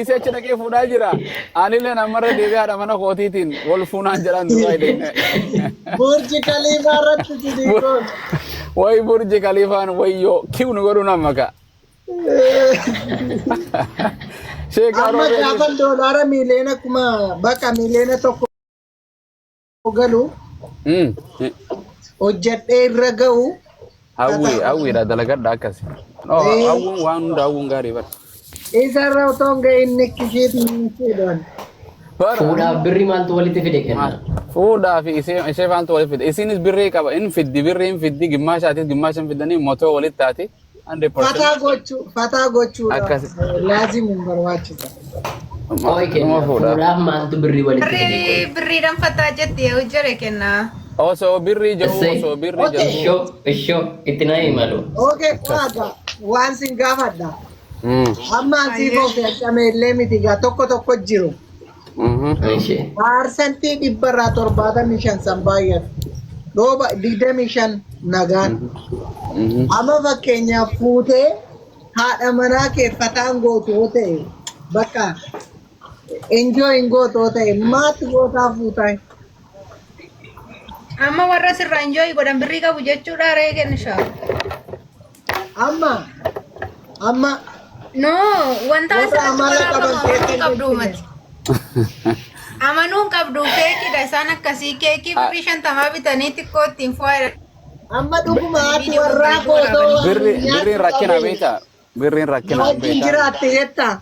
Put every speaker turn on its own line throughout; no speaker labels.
Isa achi dhaqee fuudhaa jira. Anillee namarra deebi'ee haadha mana kootiitiin wal fuunaan jedhan duraa hidhenne.
Burji Khaliifaa irratti sidiikoon.
Wayi Burji Khaliifaan wayyoo kiw nu godhu nama ka.
Amma gaafan doolaara miiliyoona kuma bakka miiliyoona tokko galu hojjedhee irra ga'u.
Hawwiidha dalagadha akkasi. Hawwuun waan hunda hawwuun gaarii bara.
Isarra otoo hin ga'iin nikkisheetiin jedhan.
Fuudhaaf birrii maaltu walitti fide kenna?
Fuudhaaf ishee faantu walitti fide. Isinis birrii qaba. Inni fiddi birrii hin fiddi gimmaashaatis gimmaashan fiddanii motoo walitti taati.
Fataa gochuudha. Laazim hin barbaachisa.
Fuudhaaf maaltu birrii walitti fide?
Birriidhaan fataa jettee hojjere kenna.
Osoo birrii jahu osoo birrii jahu.
Ishoo itti naa himalu.
Okay, waan sin gaafadha. Amma asii koofee acame illee miti gaa tokko jiru. Parsantii 175 san baay'atu. Dhooba 25 nagaan. Amma fakkeenyaaf fuutee haadha manaa kee fataan gootoo ta'e bakka enjoy gootoo ta'e maatti gootaa fuutaa.
Amma warra sirraa enjoy godhan birrii qabu jechuudha ree kennishaa.
Amma
no wanta asirratti qabdu mati. Amanuun qabdu keekidha isaan akkasii keekii birrii 50 bitanii xiqqoo ittiin fo'aa.
Amma dhuguma haati warraa gootoo.
Birriin rakkina beektaa? Birriin rakkina beektaa?
Wajjin jiraatte jettaa?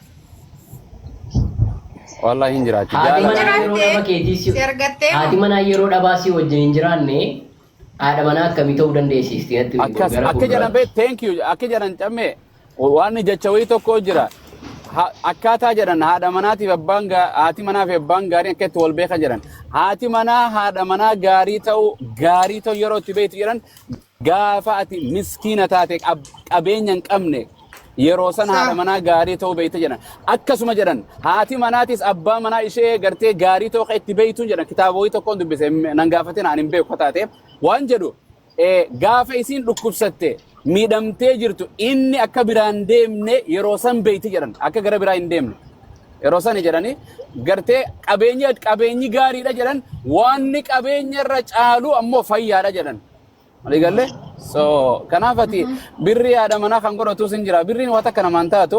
Wallahi hin jiraatti.
Haati manaa yeroo dhabaasii wajjin hin jiraanne haadha manaa akkamii ta'uu dandeessisti?
Akka jedhan beek thank you akka jedhan cammee waan jecha wayii tokko jira. Akkaataa jedhan haadha manaatiif abbaan haati manaa fi abbaan gaarii akka itti wal beeka jedhan. Haati manaa haadha manaa gaarii ta'u yeroo itti beektu jedhan gaafa ati miskiina taate qabeenya hin qabne yeroo san haadha manaa gaarii ta'uu beekte jedhan. Akkasuma jedhan haati manaatis abbaa manaa ishee gartee gaarii ta'uu itti beektu jedhan kitaaba wayii tokkoon dubbise nan gaafatin ani hin beeku taate waan jedhu gaafa isiin dhukkubsatte miidhamtee jirtu inni akka biraan deemne yeroo san beekti jedhan akka gara biraa hin deemne yeroo san jedhani gartee qabeenyi gaariidha jedhan waanni qabeenya irra caalu ammoo fayyaadha jedhan waligalle so kanaaf ati birrii haadha manaa kan godhatu sin jira birriin waan akka namaan taatu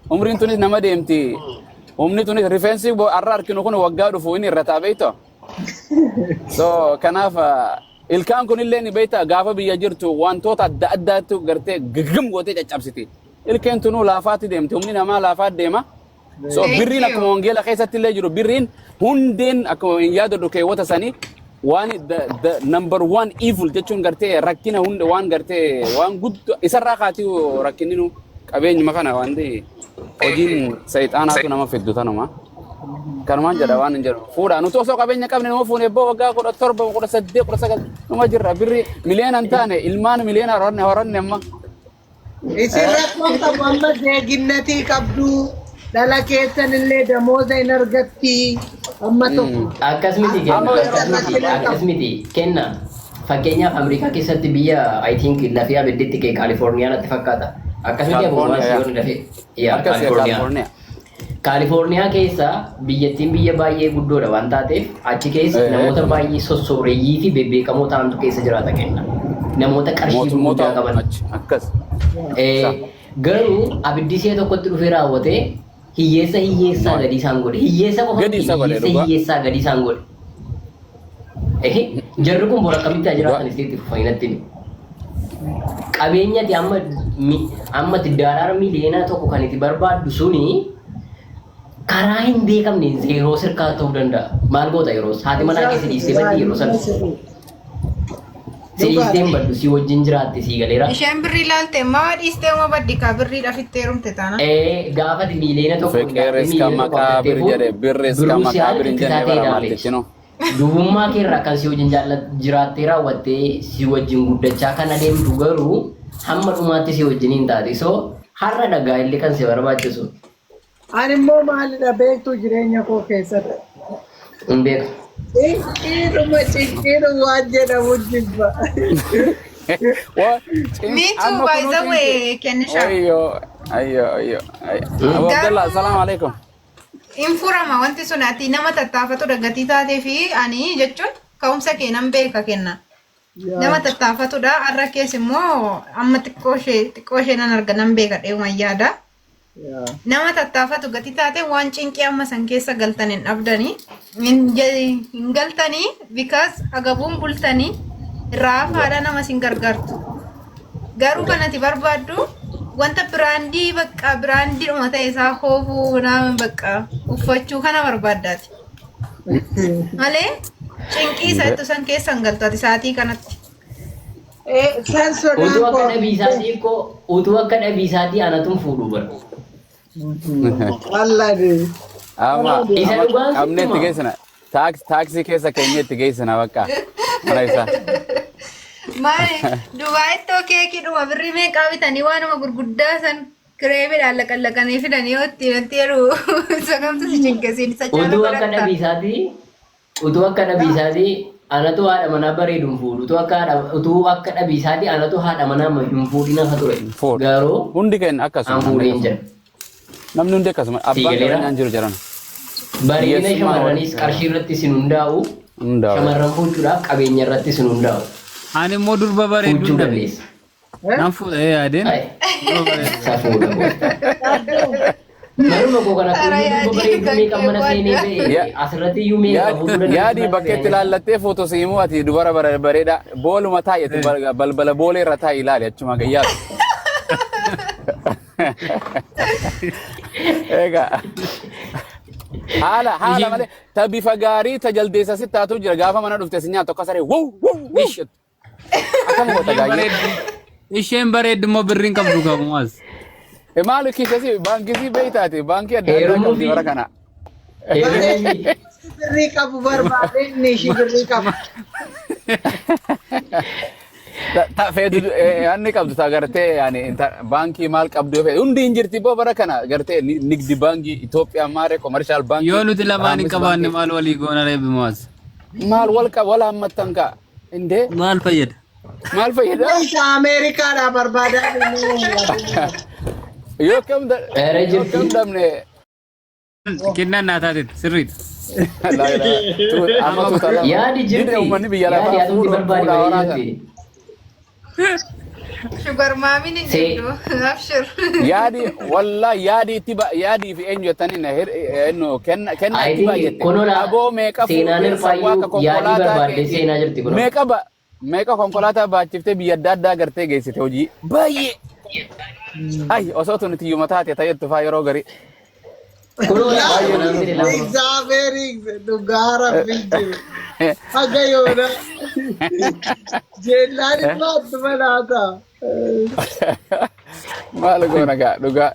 umriin tunis nama deemti umni tunis rifeensi arra arkinu kun waggaa dhufu inni irra taabeeto so kanaaf ilkaan kun illee ni beektaa gaafa biyya jirtu wantoota adda addaatu gartee gigim gootee caccabsiti. Ilkeen tunuu laafaatti deemti humni namaa laafaatti deema. So birriin akkuma wangeela keessatti illee jiru birriin hundeen akkuma hin yaadadhu keewwata sanii waan the number one evil jechuun gartee rakkina hunda waan gartee waan guddaa isarraa kaatii rakkinni qabeenyuma kana waan ta'e hojiin sayxaanaatu nama fiddu tanuma. Kanumaan jedha waan hin jedhu fuudha nuti osoo qabeenya qabne nama fuune ebboo waggaa 17 18 19 nama jirra birri miliyoona hin taane ilmaan miliyoona horanne amma.
Isin rakkoon qabu amma deeginnatii qabdu dhala keessan illee damooza hin argatti amma tokko.
Akkasumiti kenna fakkeenyaaf Ameerikaa keessatti biyya I think lafee abidditti kee Kaalifoorniyaatti fakkaata. Akkasumiti abboomaan siyoon lafee Kaalifoorniyaa. Kaalifoorniyaa keessa biyyattiin biyya baay'ee guddoodha waan taateef achi keessa namoota baay'ee sossooreyyii fi bebbeekamoo ta'antu keessa jiraata kenna. Namoota qarshii guddaa qaban. Garuu abiddi ishee tokkotti dhufee raawwatee hiyyeessaa gadi isaan godhe. Hiyyeessa qofa hiyyeessaa gadi isaan godhe. Jarri kun bora akkamitti jiraatan isteetti fayyinatti. Qabeenyati amma daaraara miliyoona tokko kan itti barbaaddu suni karaa hin beekamne zeeroo sirkaa ta'uu danda'a. Maal goota yeroo haati manaa keessa dhiistee baddi yeroo sana. Dhiistee baddu si wajjin jiraatte si galeera.
Isheen birrii laalte maa dhiistee uma baddi kaa birrii dhafittee heerumte taana.
Gaafa miliyoona tokko.
Feqeeres kan maqaa birin jedhe birrees kan maqaa birin jedhe baramaaltichino.
Dubummaa keerraa kan si wajjin jiraattee raawwattee si wajjin guddachaa kan adeemtu garuu hamma dhumaatti si wajjin hin taate. So har'a dhagaa illee kan si barbaachisu.
Ani immoo maalidha beektu jireenya koo keessatti.
Hin beeku.
Ciqiidhuma waan jedhamu jibba.
Me too, by the way, Kenisha.
Ayyo. Abu Abdallah, assalamualaikum.
Infurama wanti sun ati nama tattaafatu gatii taatee fi ani jechuun ka'umsa kee nan beeka kenna. Nama tattaafatudha har'a keessa immoo amma xiqqoo ishee nan arga nan beeka dheeuma yaada. Nama tattaafatu gatii taate waan cinqii amma san keessa galtan hin dhabdanii hin galtanii because agabuun bultanii irraa hafaadha nama sin gargaartu. Garuu kanati barbaaddu wanta biraandii bakka biraandii dhuma ta'e isaa hoofuu nama bakka uffachuu kana barbaaddaati. Malee cinqii isaa itti san keessa hin galtaati sa'aatii kanatti.
San sodaan
Utuu akka dhabiisaatii koo utuu akka dhabiisaatii anatuun fuudhu bara.
Wallahi.
Ama
Isa dhugaan
amne itti geessina. Taaksii keessa keenya itti geessina bakka. Mana isaa.
Maali Dubaaitti keekii dhuma birrii meeqaa bitanii waanuma gurguddaa san kireemiidhaan laqallaqanii fidanii yoo ittiin yeroo sagamtu si cinqesiin isa
Utuu akka dhabiisaatii anatu haadha manaa bareeduun fuudhu. Utuu akka dhabiisaatii anatu haadha manaa hin fuudhina ka ture. Garuu
Hundi keenya akkasuma.
an fuudheen jira.
Namni hundi akkasuma. Abbaan qabeenyaan jiru jiran.
Bareedina shamarraniis qarshii irratti sin hundaa'u. Shamarran fuudhuudhaaf qabeenya irratti sin hundaa'u.
Ani immoo durba bareedduu
Fuudhuu dandeessa.
nan fuudha yaadeen.
Safuudha. Maruma koo kana durba bareedduu meeqa mana seenee ba'e asirratti iyyuu meeqa fuudhuu dandeessa.
Yaadi bakkeetti ilaallattee footoo siimuu ati dubara bareeda booluma taa'etti balbala boolee irra taa'e ilaali achuma gayyaatu. Egaa haala malee ta bifa gaarii ta jaldeessa sitti taatu jira gaafa mana dhufte si nyaatu akka saree wow akkama goota gaayyee.
Isheen bareeddu immoo birriin qabdu qabumas.
Maal kiisasi baankii beeytaati baankii adda addaa qabdi bara kana.
Birrii qabu barbaade inni ishii birrii qabu.
Feetu yaanni qabdu ta gartee yaani baankii maal qabdu feetu hundi hin jirti boo bara kana gartee nigdi baankii Itoophiyaa maaree komershaal baankii.
Yoo nuti lamaan hin qabaanne maal walii goona reebimaas.
Maal wal hammattan ka indee
Maal fayyada?
maal fayyada?
Ameerikaadhaa barbaadaa
Yoo kam dabne
Kennaan naa taatetti sirriidha.
amma tuuta
Yaadi jirti.
uummanni biyya
Yaadi
lafaa
aduun barbaade
fuudhaa
jirti.
Sugar maamiin hin jirtu. Abshir.
yaadi yaadii fi eenyu jettanii kenna itti baay'atte.
Konola
Aboo meeqa
seenaan irfaayyuu yaadii barbaadde seenaa jirti konola.
meeqa konkolaataa baachiftee biyya adda addaa gartee geessite hojii baay'ee. Ay osoo tun itti yuuma taate ta'etti faa yeroo garii.
Konola baay'ee lama.
Exaverii dhugaara fiijiru. Haga yoona. Jeellaan itti malaata.
Maal goona gaa dhugaa.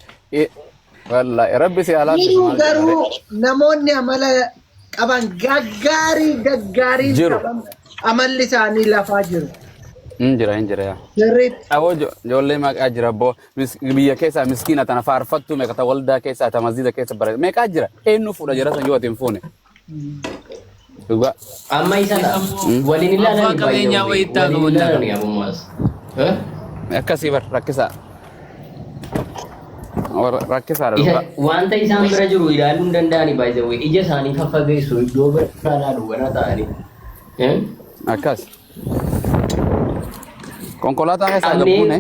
Wallahi rabbi si
Jiruu
alaatti.
garuu namoonni amala qaban gaggaarii
Jiru.
qaban amalli isaanii lafaa jiru.
Hin jira yaa.
Sirriitti.
Aboo ijoollee maqaa jira boo biyya keessaa miskiina tana faarfattu meeqa ta waldaa keessaa ta masjida keessa bare meeqaa jira eenyu fuudha jira san yoo ati hin fuune. Dhugaa.
Amma isa dha. Waliin ilaalanii
Abbaa qabeenyaa
baay'ee
wayittaa qabu
waliin ilaalanii abummaas.
Akkasii bar rakkisaa. Rakkisaadha
Isa
dhugaa.
wanta isaan bira jiru ilaaluu hin danda'ani baay'ee ija isaanii faffageessu iddoo bira ilaaluu gara ta'anii.
Akkas. Konkolaataa keessaa
Qabnee-
gabbuune.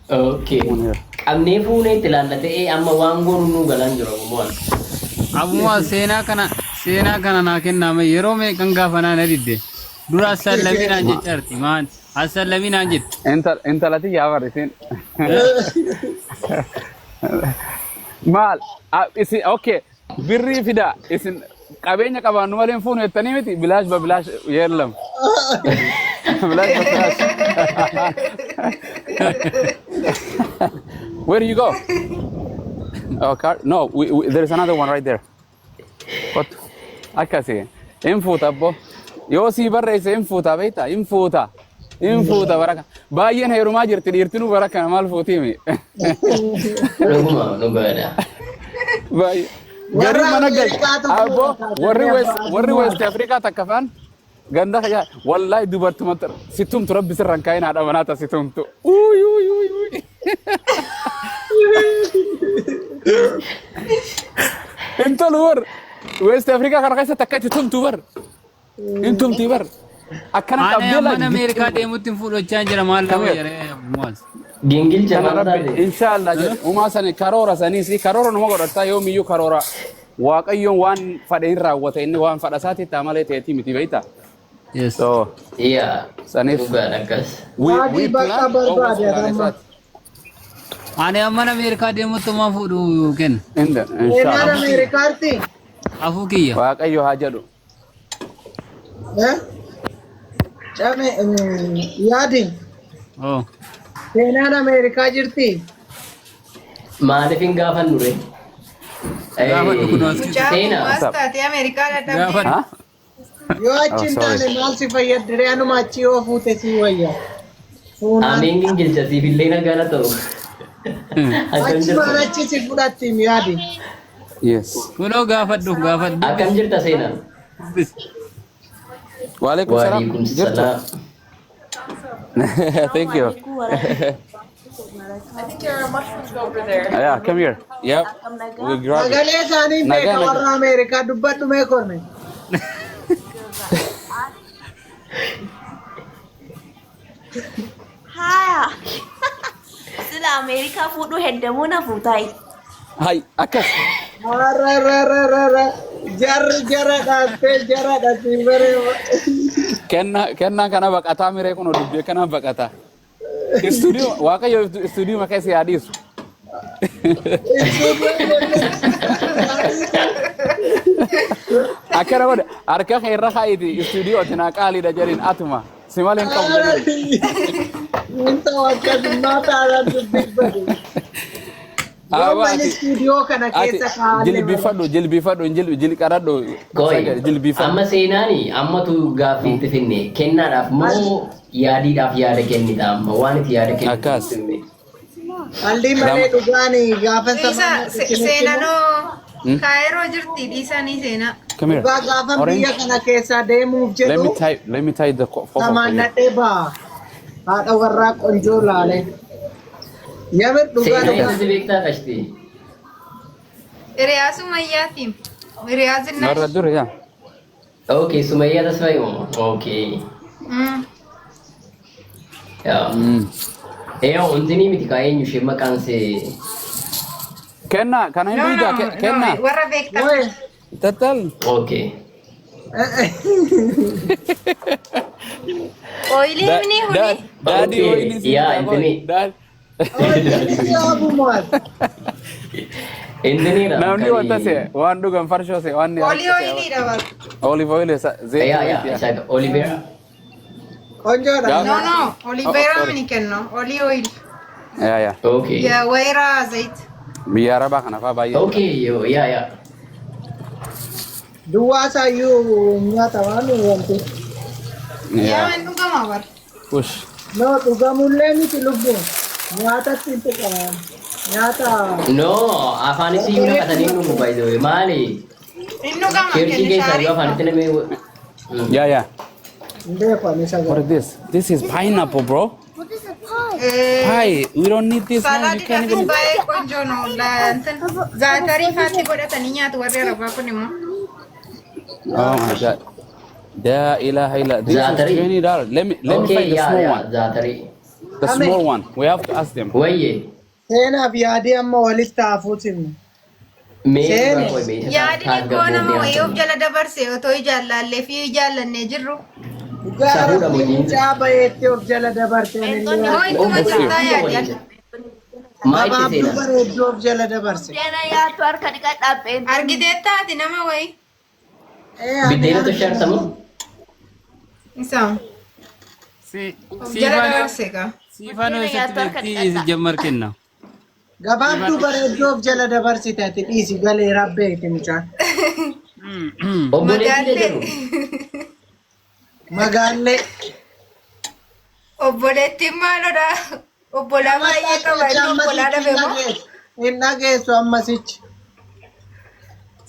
Okay. Qabnee fuunee itti ilaallatee amma waan goonu nu galaan jiru abummaas.
Abumaa seenaa kana naa kenname yeroo meeqan gaafa naan didde. Dura assallaminaan jecharti maan assallaminaan jette.
Intalati yaa barrisin. Maal isin okay birrii fida isin qabeenya qabaannu malee hin fuunu jettanii miti bilaash ba bilaash yeellam. Bilaash ba bilaash. Where do you go? Oh, car? No, there is another one right there. What? Akkasi. Infuuta abbo. Yoo sii barreesse infuuta beektaa? Infuuta. Infuuta baraka. Baay'een heerumaa jirti dhiirtinuu baraka maal fuutiimi.
Dhuguma dhugaadha.
Baay'ee. Gari mana gal. Abbo warri West Afrikaa takka faan ganda kaya wallahi dubartumatti situmtu rabbi sirran kaayina haadha manaata situmtu. Uy. Into luar. West Africa kan kaisa takka tumtu bar. Intum tibar. Akan
Ana
kabila.
mana Amerika deemutti fuudhachaa jira maal ta'u jedhee Muaz.
Gingil
Kana
jamaata
rabbi inshallah jedhe uma sani karoora sanii si karoora numa godhatta yoomiyyuu karoora waaqayyoon waan fadhe hin raawwata inni waan fadha isaatti itti amalee ta'eeti miti beekta.
Yes.
So
iya
saniif
dhugaan akkas
Adi bakka barbaade amma.
Ani amma Amerika deemutti ma fuudhu kenna.
Inda
Seenaan
inshallah
Ameerikaatti.
Afuu kiyya.
waaqayyo haa jedhu.
Dame yaadi.
Oh.
Seenaan Ameerikaa jirti.
maaliif hin gaafannu re
Gaafa dhugnu as
Mucaa
Seenaa.
kumaas taatee Ameerikaa dadhabde.
Gaafa
Ha?
Yoo achi hin
sorry.
taane maal si fayyaddiree anuma achi yoo fuute si wayya. Fuunaan
ameen gingilcha siif illee nagaana ta'u akkam
achi maan
jirta
achi si fudhattiin yaadi.
Yes.
kunoo gaafadhu gaafadhu.
akkam jirta seenaa
Waalaikum salam.
waalaikum
Jirtu.
salaam
Thank you. Yeah, come here. Yep. We'll grab it.
Sagalee isaanii
Nagaa,
beeka
nagaa.
warra Ameerikaa dubbadhu mee korme.
Haya. Sila Amerika fuudhu heddamuu na fuutai.
Hai, akas.
Ararararara. Jarri jara dhaattee jara dhaattee baree.
Kenna kana baqataa miree kun dubbii kana baqataa. Studio waaqayyo studio makee si hadisu. Akkana godhe harka kee irra kaa'iti studio tina qaaliidha jedhin atuma si malee hin qabu jedhin.
Inta akkasummaa taanaan dubbifatu. Yoo manni istuudiyoo kana keessa kaa'alee
jilbifadhu jilqaradhu
Koi,
jilbifadhu.
amma seenaani ammatu gaaffii itti finne kennaadhaaf moo yaadiidhaaf yaada kennita amma waan itti yaada
Akkas.
kennitu
Hallii malee dhugaanii gaafa
Seenanoo kaayiroo jirti dhiisanii seenaa.
Come here.
dhugaa gaafa
Orange.
biyya kana keessa deemuuf jedhu
Let me tie the phone.
samaannadhee ba'a. Haadha warraa qonjoo laale. Yamir dhugaa
seenaa
dhugaa.
eessatti beektaa qashti
Hiriyaasu mayyaatiin. Hiriyaasin
Narra dur ya.
okay sumayyaa tasfayyoo okay yaa wantinii miti kaa eenyu ishee maqaan see
Kenna kana hin biida kenna.
Warra beektaa.
Woy.
Tatal.
okay
Ooyilii ni huni.
Daddy
Okay,
oili si.
yeah, Anthony.
Dad.
Yaabumaal.
Indiniira
Namni wanta se waan dhugan farshoo se waan
Olii ooyiliidha bara.
olive oil zee.
yaa isa Oliveera
Qonjoodha.
No, no. Oliveera mini kenno. Olii ooyil.
Ya.
okay
Ya wayira zayit.
Biyya arabaa kana faa baay'ee.
okay yaa
Duwwaa isaayyuu nyaata waan wanti.
Yaa man dhugama bara.
Push.
No dhugamullee miti lubbuun. Nyaatatti hin tuqaman. Nyaata.
no afaanis iyyuu naqatanii numu baay'ee maali
Inni dhugama
Kirchi
kenni
keessa
shaarii.
yoo afaanitti namee
Yeah.
Hin beekani
What
sagale.
is this? This is pineapple, bro. Pie. We don't need this now. You
Salaadii
can't
dhaquu
even.
baay'ee qonjoo no laantan. Zaatarii faatti godhatanii nyaatu warri arabaa kun immoo.
Oh my God. La ilaha illa. This
Zaatari.
is $20. Let me
okay
find the small
yaa
one.
zaatarii
The small one. We have to ask them.
wayye
Seenaaf yaadii amma walitti haafuuti.
mee
Seeni.
dura koy mee
Yaadi dhibboo nama wayii of jala dabarse otoo jaallallee fi jaallannee jirru.
Dhugaa
Safuudha
rabbii
mojiin.
mucaa bayeetti of jala dabarteen
Hoo
illee.
ittuma jirtaa yaadi.
maa itti
Abaabduu
seenaa
bareedduu of jala dabarse.
Dena yaatu harka dhiqadhaa pheen.
Argiteettaati nama wayii.
biddeena toshaartamu
Isaan.
Si
Of jala dabarse kaa.
Siifaan eessatti beektii jammar kenna.
Gabaabduu bareedduu of jala dabarsite ati dhiisi galee rabbeeti mucaan.
obboleettii jedhu
Magaallee.
Obboleettiin maalodha? Obbolaa baay'ee qaba inni obbolaa dhabe moo?
Hin dhageessu ammasichi.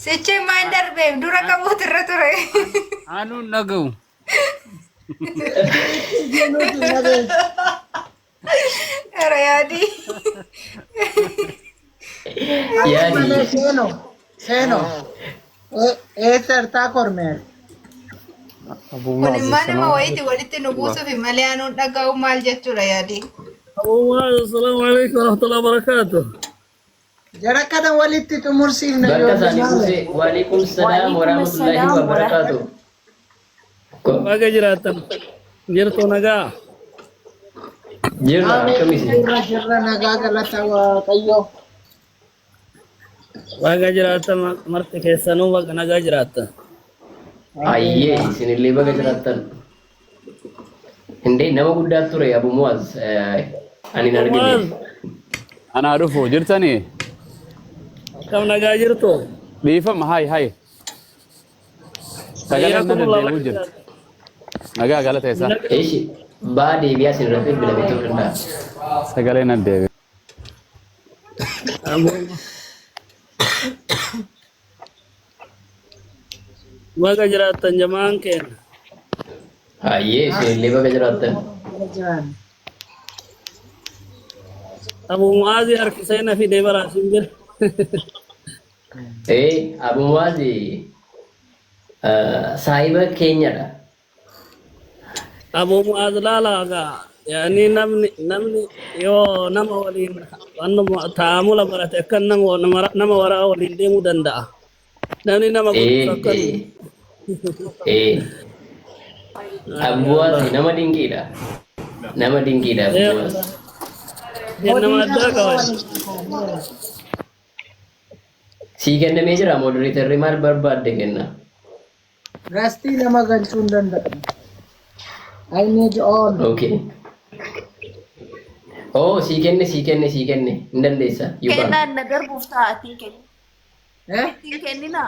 Sichi maan darbeef dura qabuutu irra ture.
Aanuun dhaga'u.
Nuti hin dhageessu.
Era yaadi.
Yaadi.
Seno. Eessartaa kormeen.
Kun immoo nama wayiiti walitti nu buusuuf malee anuun dhaga'u maal jechuudha yaadi.
Assalamualaikum warahmatullahi wabarakatuh.
Jara kana walitti xumursiifna
Bakka isaanii kuusee waalaikumsalam warahmatullahi wabarakatuh.
Baga jiraatan. Jirtu nagaa.
Jirra akkamisi.
Jirra nagaa galata Waaqayyoo.
Baga jiraatan marti keessanuu baga nagaa jiraatan.
Ayyee isinillee baga jiraattan. Hindee nama guddaa ture Abu Muaz ani hin argine.
Anaa dhufu jirtanii?
Kam nagaa jirtu?
Dhiifama hay. Sagaleen nan deddeebi'u jira. Nagaa galata isaa.
Eeshi baa deebi'aa isin irratti bila bituu danda'a.
Sagaleen nan deebi'u.
Baga jiraatan jamaan keenya.
Ayyee isinillee baga jiraattan.
Abu Muazi harkisee na fidee baraasin jira.
Abu Muaz saahiba keenyadha.
Abu Muaz laalaagaa yaani namni yoo nama waliin taamula barate akka nama waraa waliin deemuu danda'a. Namni nama guddaa akkan.
Abu Muaz nama dinqiidha. Nama dinqiidha Abu Muaz.
Nama addaa qaban.
Sii kennamee jira moderatorri maal barbaadde kenna?
Rastii nama galchuu hin danda'u. I need all.
Okay. Oh, sii kenne. Hin dandeessa.
Kennaan na darbuuf ta'atiin kenni. Ittiin kennina.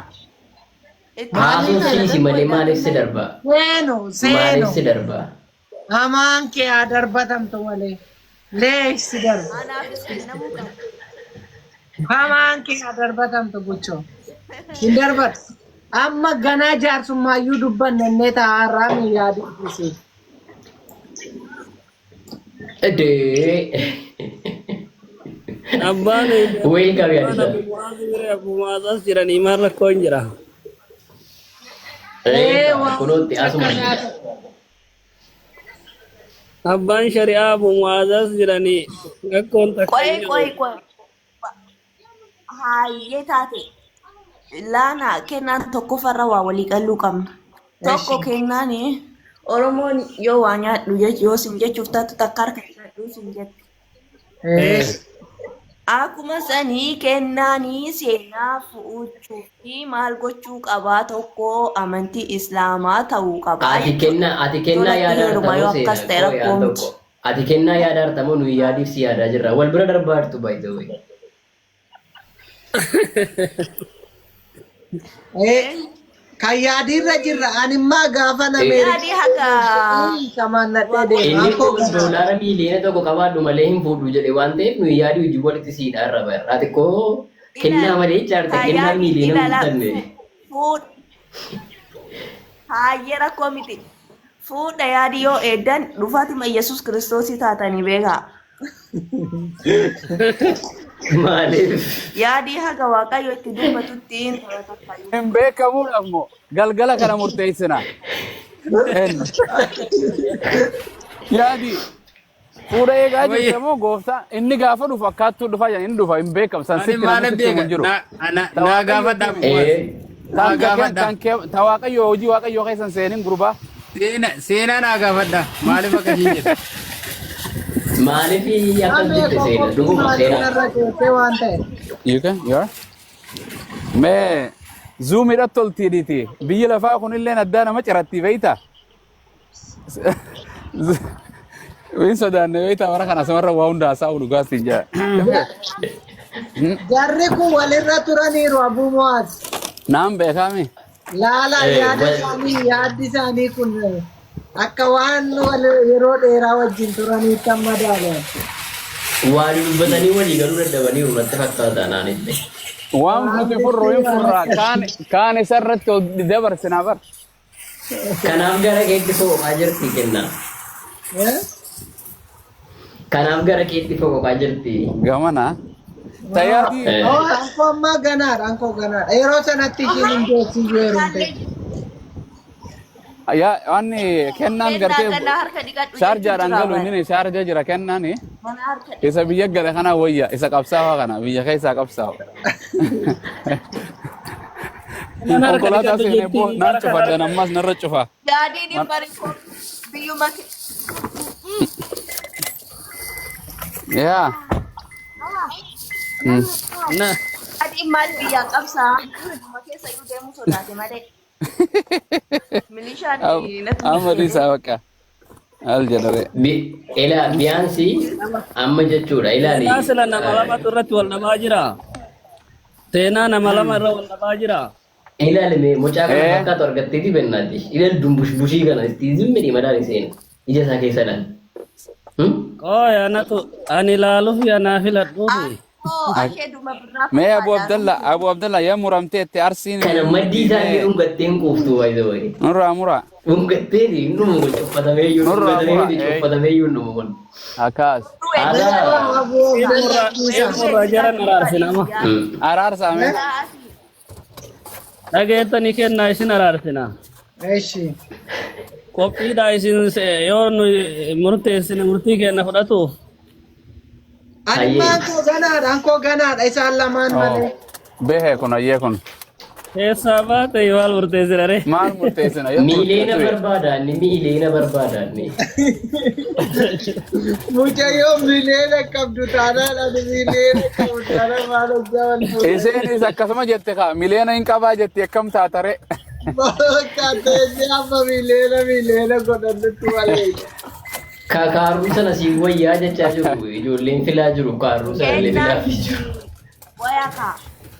Haasuun siisi malee maaliif si darba? Maaliif si darba?
Hamaan kee haa darbatamtu malee. Leeksi darba.
Anaafis kennamuu qaba.
Hamaan kee haa darbatamtu guchoo. Hin darbatu. Amma ganaa jaarsummayyuu dubbannee taa'arraa miiyaa dubbisee.
Abbaan
Wayii qabii adda.
Abu Muazas jiranii maal rakkoo hin jira.
Kunootti asuma.
Abbaan shari'aa Abu Muazas jiranii rakkoon takka hin jiru.
Qoy. Hayyee taate. Laana kennaan tokko farra waa walii qalluu qabna. Tokko kennaani Oromoon yoo waa nyaadhu yoo sin jechuuf taatu takka harka nyaadhu sin jette. Akkuma sanii kennaanii seenaa fu'uuchuu fi maal gochuu qabaa tokko amantii Islaamaa ta'uu qabaa.
Ati kennaa yaada artamoo seenaa tokko. Ati kennaa yaada artamoo nuyi yaadiif si yaadaa jirra. Wal bira darbaa jirtu by the way.
Kan yaadiirra jirra animmaa gaafa namee
Yaadii haga
Inni kun doolaara miiliyoona tokko qabaadhu malee hin fuudhu jedhe waan ta'eef nuyi yaadii hojii walitti siidhaa irra bara. Ati koo kennaa malee jaarte kennaa miiliyoona guutanne.
Hayyee rakkoo miti. Fuudha yaadii yoo eeddan dhufaatima Yesuus Kiristoosii taatanii beekaa.
Maaliif?
Yaadii haga Waaqayyo itti dubbatutti
Hin beekamuudhaaf moo galgala kana murteessina. Yaadi fuudha eegaa jirte moo gooftaa inni gaafa dhufu akkaattuu dhufaa jiran inni dhufa hin beekamu san
Ani
sitti
maal
namni sitti hin jiru.
naa gaafadha Abu Muaz.
Ta waaqayyo hojii waaqayyo keessan seenin gurbaa.
Seenaa naa gaafadha. Maaliif akkasii jedha?
Maaliif akkas jette seena? Dhuguma seena.
waan ta'e.
You can, you are? Mee zuumidha toltiidhiti. Biyyi lafaa kunillee addaa nama ciratti beeyta. Wiin sodaanne beeyta warra kana samarra waa hundaa haasa'u dhugaatiin jaa.
Jarri kun walirra turaniiru Abu Muaz.
Naan beekame.
Laala yaaddi isaanii kun akka waan yeroo dheeraa wajjin turaniitti amma daalan.
Waan dubbatanii walii galuu dadhabanii irratti fakkaata naanillee.
Waan nuti furru hin furraa kaan isarratti dabarsinaa bar.
Kanaaf gara keetti foqoqaa jirti kennaa. Kanaaf gara keetti foqoqaa jirti.
Gamana Tayaati.
Oh, angko amma ganaadha, angko ganaadha. Yeroo sanatti ishiin hin beeksisu heerumte.
Ya, ani kennan
Kennaa
gartee
ganaa harka dhiqadhu
shaarjaadhaan
jechuudha
galu
bara.
inni shaarja jira kennaani.
Mana harka
Isa biyya gale kana wayya isa qabsaa'aa kana biyya keessa qabsaa'u. Konkolaataa seenee boo naan cufadhan ammas narra cufa.
yaadiin hin barreeffamu biyyuma
Yaa.
Na,
adiin maal biyyaa qabsaa biyyuma keessa iyyuu deemuu sodaate malee. Milishaan natti
Amadi isaa bakka. Al jedhare.
Ila biyaansi amma jechuudha ilaali.
seenaa sila nama lamatu irratti wal dhabaa jira. Seenaa nama lama irra wal dhabaa jira.
Ilaali mee mucaa kana fakkaatu argatteeti bennaati. Ilaali dumbushbushii kana itti zimmiri madaan seena. Ija isaa keessa dhaan.
Qooya natu ani ilaaluuf yaa filadhuufi.
ashee duma birraa
Mee Abu Abdallah yaa muramtee itti arsiin.
Kana maddii isaa inni dhungatteen quuftuu waayee waayee.
Mura.
Dhungatteeti inni kun cuffatamee iyyuu inni kun.
Akkas.
Murraa jaran araarsina amma.
Araarsaame.
Dhageettanii kennaa isin araarsina.
Eshi.
Qophiidhaa isin yoo nu murteessine murtii kenna fudhatuuf.
Animma angko ganaadha isaan lamaan malee.
Behe kun ayyee kun.
Keessaa baate maal murteessina ree?
Maal murteessina?
Miileena barbaadaanni.
Mucayyoo miileena qabdu taanaan ani miileena qabu taanaan maal hojjaa
Isheenis akkasuma jette kaa mileena hin qabaa jetti akkam taatare.
Kaatee amma miileena godhannutti malee.
Kaaruu sana siin wayyaa jechaa jiru ijoolleen filaa jiru kaaruu sana illee filaa jiru.
wayakaa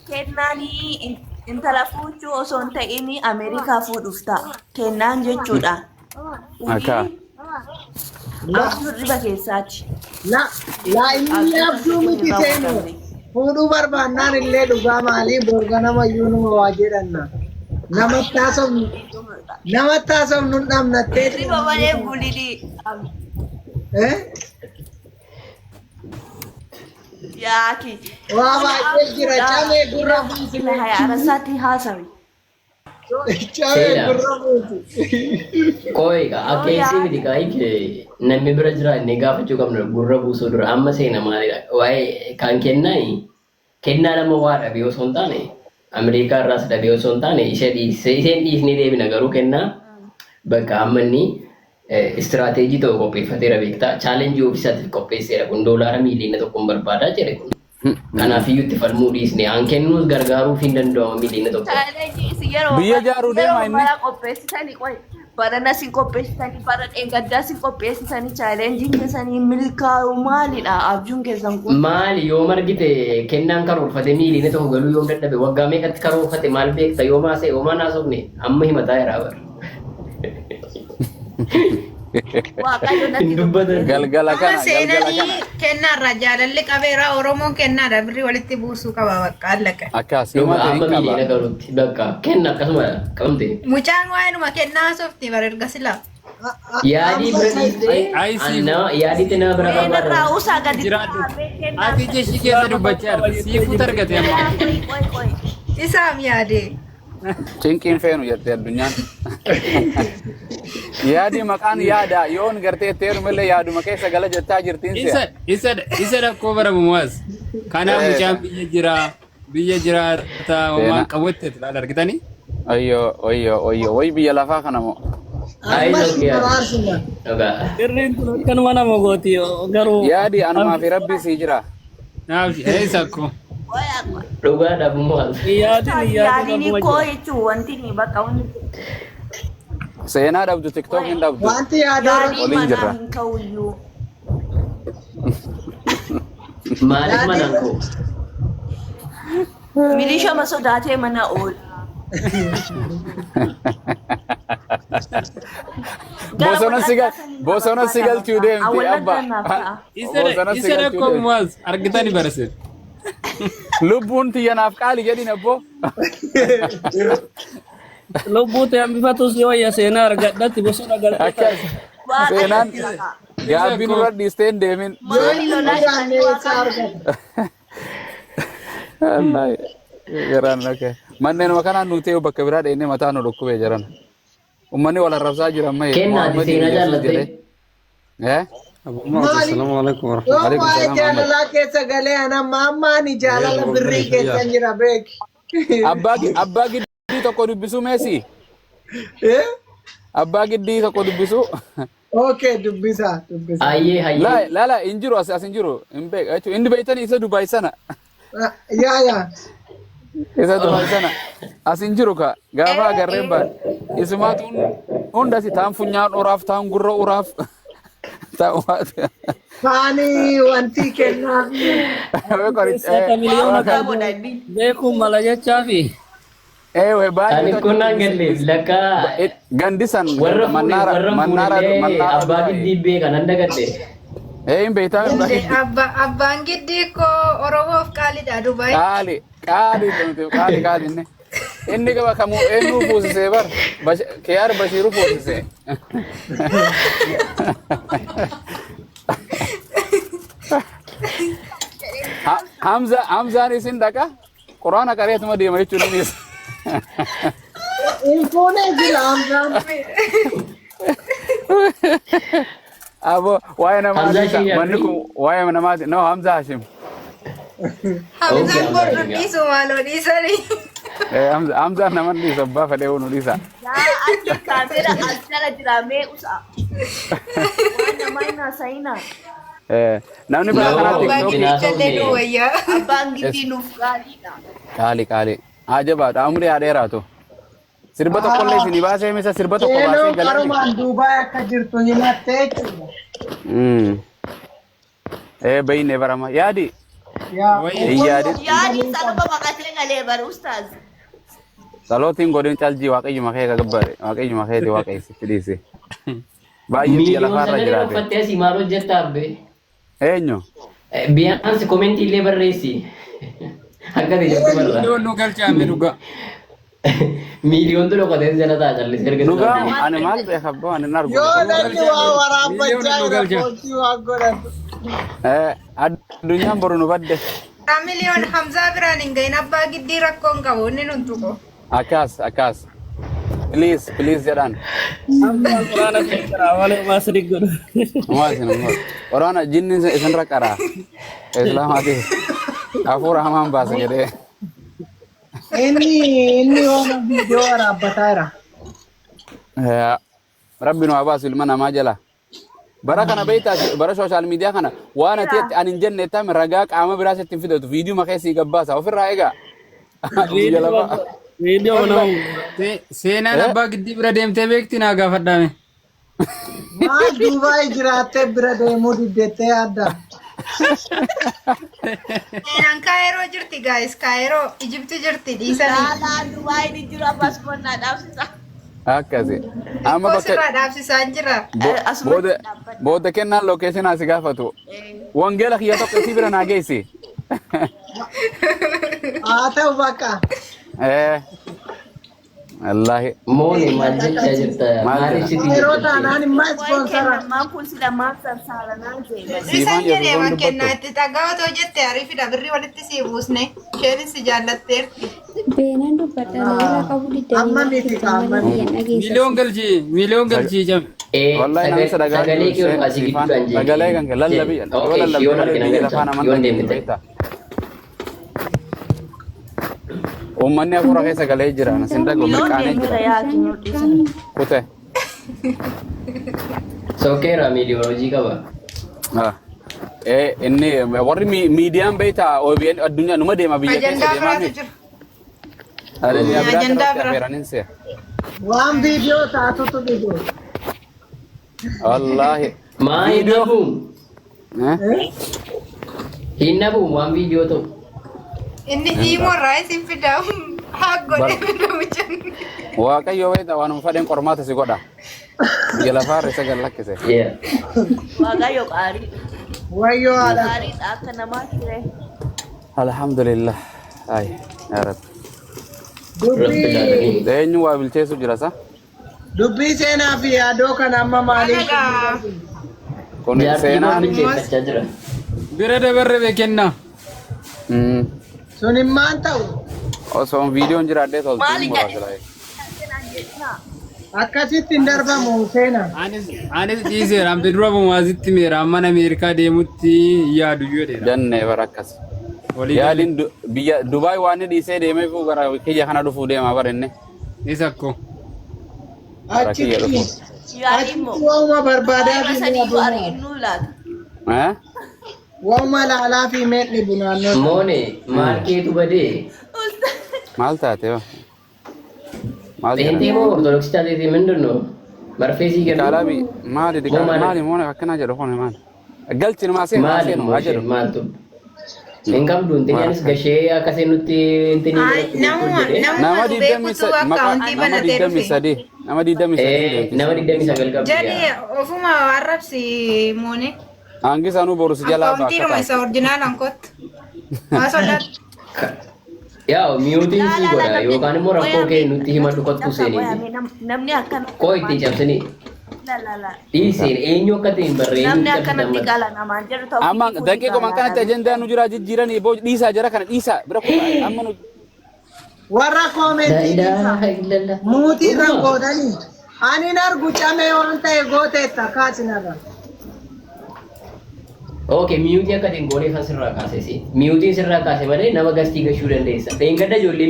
kennaanii intala fuuchuu osoo hin ta'in Ameerikaa fuudhuuf ta'a. Kennaan jechuudha.
Akka.
Abjuu riba keessaati.
La inni abjuu miti seenu. Fuudhuu barbaannaan illee dhugaa maalii borga nama iyyuu numa waa jedhanna. Namatti haasofnu hin dhabnattee.
Riba malee bulidii. Yaaki.
Waa baay'ee jira camee gurra buusi.
Arasaatti haasawi.
Camee gurra buusi.
Kooyiga akka eessi miti kaayike namni bira jira inni gaafachuu qabna gurra buusuu dura amma seena maalidha waa'ee kan kennaa nama waa dhabe osoo hin taane Ameerikaa irraas dhabe osoo hin taane isheen dhiisnee deebina garuu kennaa bakka amma inni istiraateejii ta'u qopheeffateera beektaa chaalenjii ofiisaatiif qopheesseera kun doolaara miiliyoona tokkoon barbaadaa jedhe kun. Kanaafiyyuu itti falmuu dhiisne aan kennuus gargaaruuf hin danda'amu miiliyoona tokko.
Biyya jaaruu deema inni.
Barana sin qopheessitanii bara dheengaddaa sin qopheessitanii chaalenjiin keessanii milkaa'u maalidha abjuun keessan kun.
Maali yoo margite kennaan karoorfate miiliyoona tokko galuu yoo dadhabe waggaa meeqatti karoorfate maal beekta yoo maasee yoo maan haasofne amma himataa jira bara.
Galgala kana
seenanii kennaarra jaalalli qabeera Oromoon kennaadha birri walitti buusuu qaba bakka allaqa.
akkas
Yoo
himata hin
amma
qaba.
miiliyoona galuutti bakka kenna akkasuma qabamte.
Mucaan waa'inuma kennaa softi bara erga silaa.
Yaadii bira dhiistee yaadiitti nama bira
Irraa
barbaada.
usaa gadi
Jiraadhu. Ati jechi keessa dubbachaa jirti. Siifuu argate amma.
Isaam yaadee.
Cinqiin feenu jettee addunyaan. Yaadi maqaan yaada yoon gartee teeru malee yaaduma keessa gala jettaa jirtiin si'a.
Isa rakkoo baramu maas. Kanaaf mucaan biyya jiraata waan qabutti ilaala argitanii.
Way biyya lafaa kana moo.
Ammas maraarsuma.
Irreen kun akkanuma nama gooti garuu.
Yaadi anumaa fi rabbi sii jira.
Naaf eessa akkoo.
Dhugaadhaaf maal?
Yaadini koo jechuun wanti ni bakka wanti.
Seenaa dhabdu tiktok hin dhabdu.
Wanti yaadaa
Yaadii
Waliin
manaa
jirra.
hin ka'uyyuu.
Maaliif manaan koo?
Milishooma sodaatee mana oola.
Bosona sigalchuu deemti abba.
Isa rakkoo maas argitanii barase.
Lubbuun tiyyanaaf qaali jedhin abbo.
Lubbuu ta'e hambifatus yoo wayya seenaa argadhatti bosona galtee.
Akkas seenaan gaabbii nurra dhiistee hin deemin.
Maali lolaa isaanii
isaa argata.
Wallahi. Garan nake. Manneen makanan nuti bakka biraa dheenee mataa nu dhukkubee jiran. Uummanni wal arrabsaa jira amma.
Kennaa ati seenaa jaallatte.
Assalamu alaikum
Yoo
warahmatullahi
waa'ee jaalalaa keessa galee ana mammaani jaalala birrii keessa jira beek.
Abbaa giddii tokko dubbisuu meesi. Abbaa giddii tokko dubbisuu.
Okay, dubbisa.
Hayyee.
La injiru as injiru. Imbeek. Inni beeytani isa Dubai sana.
Ya.
Isa Dubai sana. As injiru ka. Gaafa agarreen baan. Isumaatu hunda si taan funyaan uraaf taan gurra uraaf.
Fani wanti kennaaf.
Beeku mala jechaafi.
We baay'ee.
Ani kun hangalle lakka
gandisan
warra
manara
abbaa giddii beekan handa gadde.
Hin beektaa
Abbaan giddii ko Oromoof qaaliidha Dubai.
Qaali inni. Inni qaba kamuu eenyu fuusisee bar Kiyaar Bashiiru fuusisee. Hamzaan isin dhaqa Quraana qareetuma deema jechuun innis.
Infoone jira Hamzaan.
Abo waa'ee namaati manni kun waa'ee namaati no Hamza Hashim.
Hamzaan bordu dhiisu maaloo dhiisanii.
Hamza naman dhiisa abbaa fedhee unu dhiisa.
Ati kaamera asirra jira mee usa. Waan nama hin haasa'ina.
Namni bara kanaa
Abbaan giddii jallee nu wayyaa.
Abbaan giddii nuuf gaariidha.
Qaali. Ajabaadha umrii haadheeraatu. Sirba tokkollee isin baasee misa sirba tokko baasee
Seenoo
galanii.
qarumaan Duubaay akka jirtu himattee jechuudha.
Bayinee barama yaadi. Yaadi.
Yaadi sababa baqatee galee bara ustaaz.
Salootiin godin caljii waaqayyuma kee gabbare waaqayyuma keeti waaqayyisitti dhiise. Baay'ee biyya lafaarra jiraate.
Uffattee asii maal hojjettaa abbe?
Eenyu?
Biyyaan komentii illee barreessi. Akka ta'e jirtu barra.
Miliyoon nu galchaame dhugaa.
Miliyoon tu dhokatee jala ta'a callisee erga
Dhugaa ani maal beeka abbaa ani nargu.
Yoo namni waa waraabbachaa jira kootii waa godhatu.
Addunyaan boru nu badde.
Miliyoon Hamzaa biraan hin gahin abbaa giddii rakkoon qabu inni nun tuqu.
Akkas. Please jedhan.
Quraana keessaa wale maasri godhu.
Waraana jinni isin rakkara. Islaamaatii hafuura hamaan baasa jedhee.
Inni waan viidiyoo waraabbataa jira.
Rabbi nu haa baasu ilma namaa jala. Bara kana beektaa bara sooshaal miidiyaa kana waan ati ani hin jenne taame ragaa qaama biraas ittiin fidatu viidiyoo makee sii gabbaasa ofirraa egaa.
Viidiyoo nama.
Seenaan abbaa giddii bira deemtee beekti naa gaafadhaame.
Maal Duubaay jiraattee bira deemuu diddeettee adda.
Seenaan Kaayiroo jirti gaayis Kaayiroo Ijibti jirti dhiisanii.
Laalaa Dubaay ni jira paaspoortii dhaabsisa.
Akkasi. Amma
Kosirraa dhaabsisaan jira.
booda kennaan lokeeshin asi gaafatu. Wangeela kiyya tokko isii bira naa geessi.
Haa ta'u bakka.
Wallahi.
Mooni maal jechaa jirta? Maal ibsitii
Yeroo
jirta?
taanaan immoo ispoonsara.
Kennamaan kun sila maal sarsaaranaa jee.
Isaan jedhee mankennaa itti dhagaa otoo jette ariifidha birrii walitti sii buusne isheenis si jaallatteerti.
Beenaan dubbadha irraa qabu
Amma miti qaama.
Miliyoon galchii jam.
Wallahi namni
Sagalee kee ol asii gidduu kan jee.
Sagalee kan lallabii.
Yoo harkina galcha yoo deemte.
Uummanni hafuura keessa galee jira. Nasin dhagu mirqaanee jira. Kute.
Sookeera miliyoon hojii qaba.
Inni warri miidiyaan beektaa OBN addunyaa numa deema biyya keessa
Ajandaa
deemaa
biraatu jira. Ajandaa bira.
Waan viidiyoo taatutu dhibu.
Wallahi.
Maa hin nabuun? Hin nabuun waan viidiyoo ta'u.
Inni hiimorraa isin fidaa haa godhe fidamuchan.
Waaqayyo beektaa waan fadheen qormaata si godha. Biyya lafaarra isa gallakkise.
Waaqayyo qaarii.
Wayyoo haadha.
Qaariidha akka namaa ture.
Alhamdulillah. Ay, yaa Rabbi.
Dubbii
Eenyu waa bilcheessu jira sa?
seenaa fi yaadoo kan amma maaliif?
Kun seenaan.
bilcheeffachaa jira.
Bira dabarre beekennaa.
Sunin maan ta'u
Osoo viidiyoon jiraadhee toltiin
Maali
muraasa
gadi?
laayee.
akkasitti hin darbamu seenaa.
Anis dhiiseera amte dura bumaasitti meera mana Ameerikaa deemutti yaadu jedheera.
Jannee bara akkas. Yaaliin biyya Dubaay waan inni dhiisee deemee fi gara kiyya kana dhufuu deema bara inni.
Isa ko.
Achitti
Yaadimmoo.
waanuma barbaadaa
Baay'ee
fi
sadiitu
bunaa.
arginu laata.
Waanuma laalaa fi meedhi bunaannoo.
Moone maarkeetu badee.
Maal taate ba? Maal
Seentii moo ortodoksii taateeti mindinno? Marfeesii kennu.
Kalaabi maali maali moona akkana jedhu kun maali? Galchi namaa seenu haa
Maali
seenu haa jedhu.
maaltu? Hin qabdu intini anis gashee akkasii nutti intini.
Nama 23 nama 23
Nama 29 qabdi.
Jadi ofuma arrabsi moone.
Hangi sanuu boru si jalaa
Akauntii ruma isa original ankot. Masodat.
Yaa miyuutiin si godha yookaan immoo rakkoo kee nutti himadhu kottu seeniiti.
Namni akkana.
Koo itti cabsanii dhiiseen eenyu akka ta'e hin barreen.
Namni akkanatti qala namaan jedhu ta'uu.
amma daqiiqa man kanatti ajendaa nu jira jijjiiranii boo dhiisaa jara kana dhiisaa bira amma nu
Warra
La
koomentii
ilaha illallah.
muutii irraan gootanii. Ani hin argu camee waan ta'e gooteetta kaasinarra.
Okay, miyuutii akka ta'e goonee kan sirraa kaasesi. Miyuutiin sirraa kaase malee nama gastii gashuu dandeessa. Dheengadda ijoollee